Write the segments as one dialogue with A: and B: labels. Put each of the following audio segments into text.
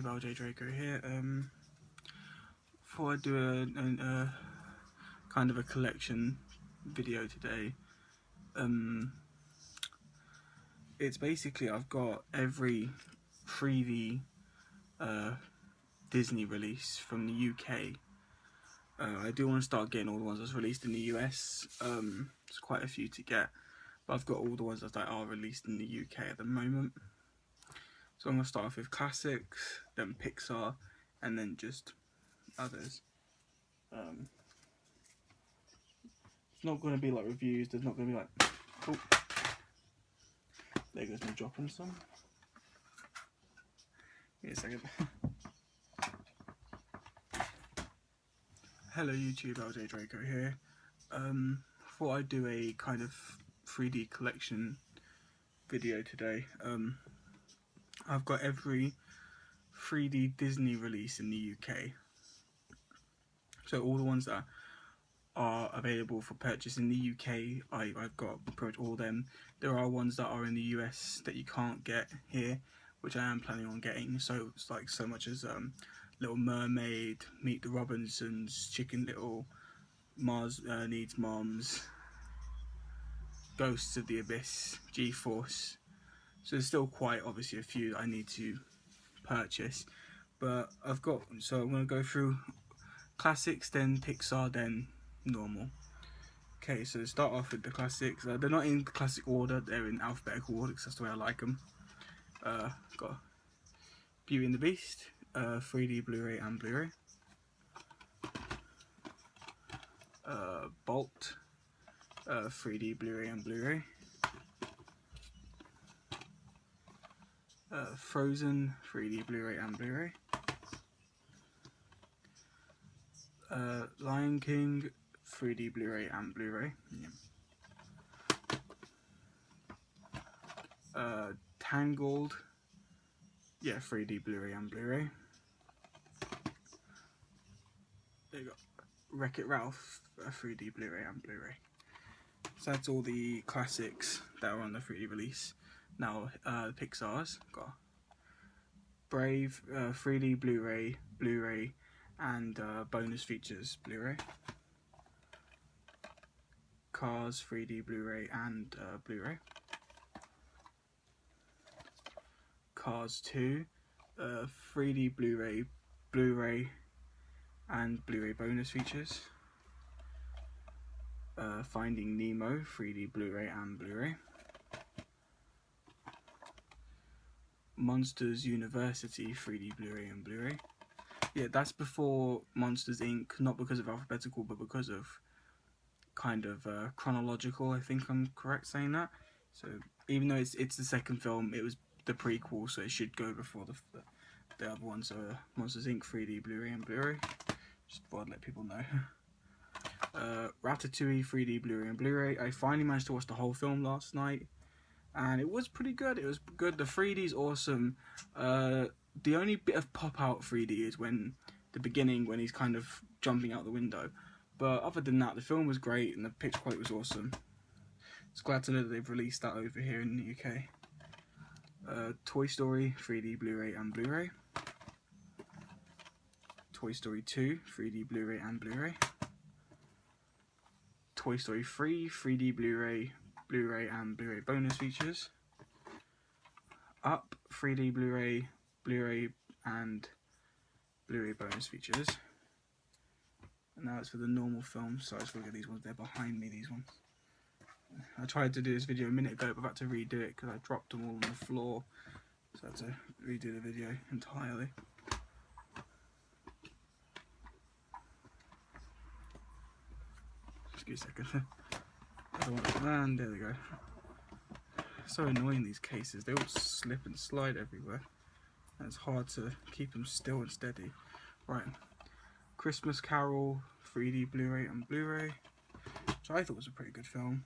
A: LJ Draco here. Thought I'd do a kind of a collection video today. It's basically I've got every 3D Disney release from the UK. I do want to start getting all the ones that's released in the US. There's quite a few to get, but I've got all the ones that are released in the UK at the moment. So I'm going to start off with classics, then Pixar, and then just others. It's not going to be like reviews, there's not going to be like, oh, there goes me dropping some. Give me a second. Hello YouTube, LJ Draco here. Thought I'd do a kind of 3D collection video today. I've got every 3D Disney release in the UK. So all the ones that are available for purchase in the UK, I've got pretty much all of them. There are ones that are in the US that you can't get here, which I am planning on getting. So it's like so much as Little Mermaid, Meet the Robinsons, Chicken Little, Mars Needs Moms, Ghosts of the Abyss, G-Force. So there's still quite obviously a few that I need to purchase, but I've got, so I'm going to go through classics, then Pixar, then normal. Okay, so start off with the classics. They're not in classic order, they're in alphabetical order because that's the way I like them. Got Beauty and the Beast, 3D Blu-ray and Blu-ray. Bolt, 3D Blu-ray and Blu-ray. Frozen, 3D Blu-ray and Blu-ray. Lion King, 3D Blu-ray and Blu-ray. Yeah. Tangled, yeah, 3D Blu-ray and Blu-ray. There you go. Wreck-It Ralph, 3D Blu-ray and Blu-ray. So that's all the classics that are on the 3D release. Now Pixar's got Brave, 3D Blu-ray, Blu-ray, and bonus features Blu-ray. Cars, 3D Blu-ray and Blu-ray. Cars 2, 3D Blu-ray, Blu-ray, and Blu-ray bonus features. Finding Nemo, 3D Blu-ray and Blu-ray. Monsters University, 3D Blu-ray and Blu-ray. Yeah, that's before Monsters Inc., not because of alphabetical, but because of kind of chronological, I think I'm correct saying that. So even though it's the second film, it was the prequel, so it should go before the other one. So Monsters Inc., 3D Blu-ray and Blu-ray. Just thought I'd let people know. Ratatouille, 3D Blu-ray and Blu-ray. I finally managed to watch the whole film last night, and it was pretty good. It was good. The 3D is awesome. The only bit of pop-out 3D is when the beginning, when he's kind of jumping out the window. But other than that, the film was great and the picture quality was awesome. It's glad to know that they've released that over here in the UK. Toy Story, 3D Blu-ray and Blu-ray. Toy Story 2, 3D Blu-ray and Blu-ray. Toy Story 3, 3D Blu-ray, Blu-ray and Blu-ray bonus features. Up, 3D Blu-ray, Blu-ray and Blu-ray bonus features. And now it's for the normal film. So I just look at these ones, they're behind me, these ones. I tried to do this video a minute ago, but I've had to redo it because I dropped them all on the floor. So I had to redo the video entirely. Just give me a second. And there we go. So annoying, these cases, they all slip and slide everywhere, and it's hard to keep them still and steady. Right, Christmas Carol, 3D Blu-ray and Blu-ray, which I thought was a pretty good film.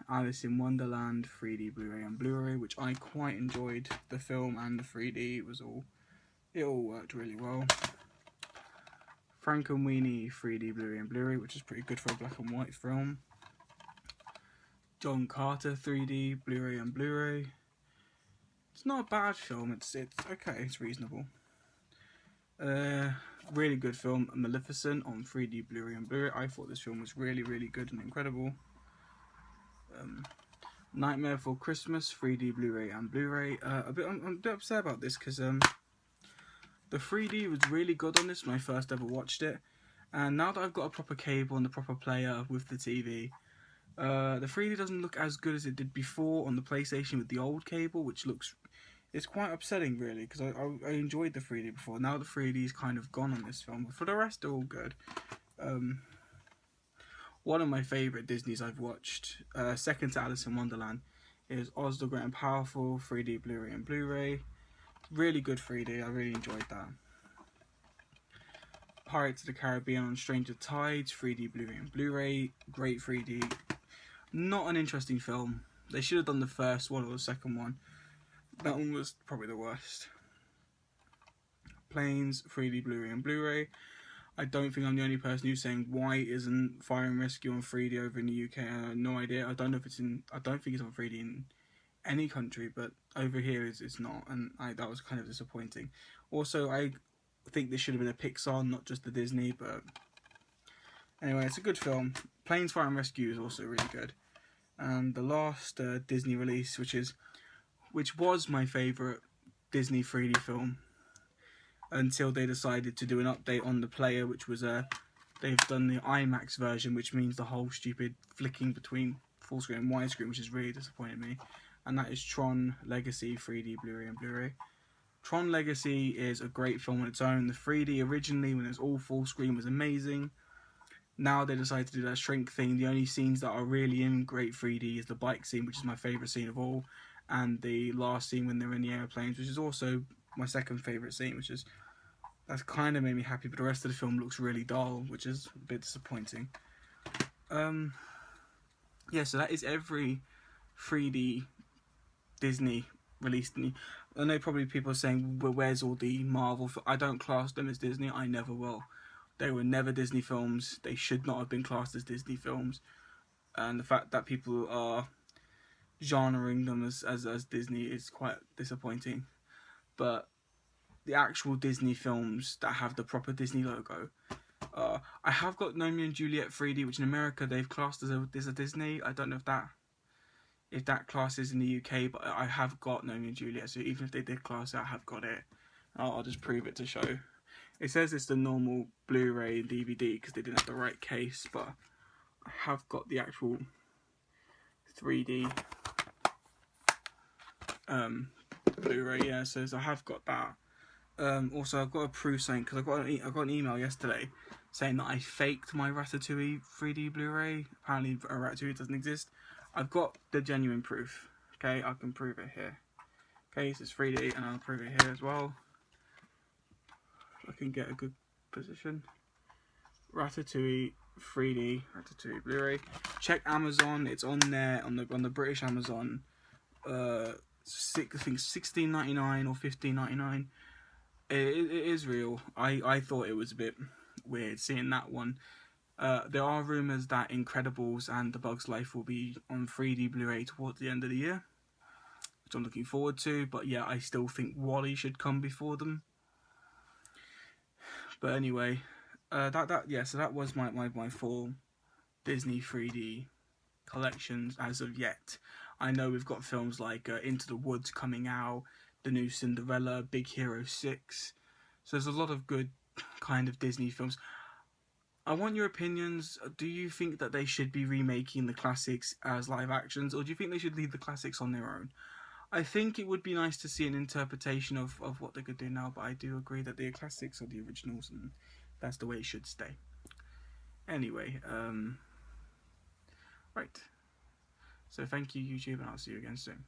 A: Alice in Wonderland, 3D Blu-ray and Blu-ray, which I quite enjoyed. The film and the 3D, it all worked really well. Frankenweenie, 3D Blu-ray and Blu-ray, which is pretty good for a black and white film. John Carter, 3D Blu-ray and Blu-ray. It's not a bad film. It's okay. It's reasonable. Really good film, Maleficent on 3D Blu-ray and Blu-ray. I thought this film was really, really good and incredible. Nightmare Before Christmas, 3D Blu-ray and Blu-ray. I'm a bit upset about this because the 3D was really good on this when I first ever watched it, and now that I've got a proper cable and the proper player with the TV, the 3D doesn't look as good as it did before on the PlayStation with the old cable, which looks, it's quite upsetting really, because I enjoyed the 3D before. Now the 3D is kind of gone on this film, but for the rest they're all good. One of my favourite Disneys I've watched, second to Alice in Wonderland, is Oz the Great and Powerful, 3D Blu-ray and Blu-ray. Really good 3D, I really enjoyed that. Pirates of the Caribbean on Stranger Tides, 3D Blu-ray and Blu-ray, great 3D. Not an interesting film. They should have done the first one or the second one. That one was probably the worst. Planes, 3D Blu-ray and Blu-ray. I don't think I'm the only person who's saying why isn't Fire and Rescue on 3D over in the UK. I have no idea. I don't know if it's in. I don't think it's on 3D in any country, but over here it's not, and that was kind of disappointing. Also, I think this should have been a Pixar, not just a Disney. But anyway, it's a good film. Planes, Fire and Rescue is also really good. And the last Disney release, which was my favourite Disney 3D film, until they decided to do an update on the player, which was they've done the IMAX version, which means the whole stupid flicking between full screen and widescreen, which has really disappointed me. And that is Tron Legacy 3D Blu-ray and Blu-ray. Tron Legacy is a great film on its own. The 3D originally, when it was all full screen, was amazing. Now they decided to do that shrink thing. The only scenes that are really in great 3D is the bike scene, which is my favourite scene of all, and the last scene when they're in the airplanes, which is also my second favourite scene, that's kind of made me happy, but the rest of the film looks really dull, which is a bit disappointing. Yeah, so that is every 3D Disney released. I know probably people are saying, well, where's all the Marvel? I don't class them as Disney. I never will. They were never Disney films. They should not have been classed as Disney films. And the fact that people are genrering them as Disney is quite disappointing. But the actual Disney films that have the proper Disney logo, I have got Romeo and Juliet 3D, which in America they've classed as a Disney. I don't know if that class is in the UK, but I have got Romeo and Juliet, so even if they did class it, I have got it. I'll just prove it to show. It says it's the normal Blu-ray and DVD because they didn't have the right case, but I have got the actual 3D Blu-ray. Yeah, so I have got that. Also, I've got to prove something because I got an email yesterday saying that I faked my Ratatouille 3D Blu-ray. Apparently, a Ratatouille doesn't exist. I've got the genuine proof. Okay, I can prove it here. Okay, this is 3D, and I'll prove it here as well. I can get a good position. Ratatouille 3D, Ratatouille Blu-ray. Check Amazon. It's on there on the British Amazon. I think $16.99 or $15.99. It is real. I thought it was a bit weird seeing that one. There are rumours that Incredibles and The Bug's Life will be on 3D Blu-ray towards the end of the year, which I'm looking forward to. But yeah, I still think WALL-E should come before them. But anyway, so that was my full Disney 3D collections as of yet. I know we've got films like Into the Woods coming out, the new Cinderella, Big Hero 6. So there's a lot of good kind of Disney films. I want your opinions. Do you think that they should be remaking the classics as live actions, or do you think they should leave the classics on their own? I think it would be nice to see an interpretation of what they could do now, but I do agree that the classics are the originals and that's the way it should stay. Anyway, right. So thank you, YouTube, and I'll see you again soon.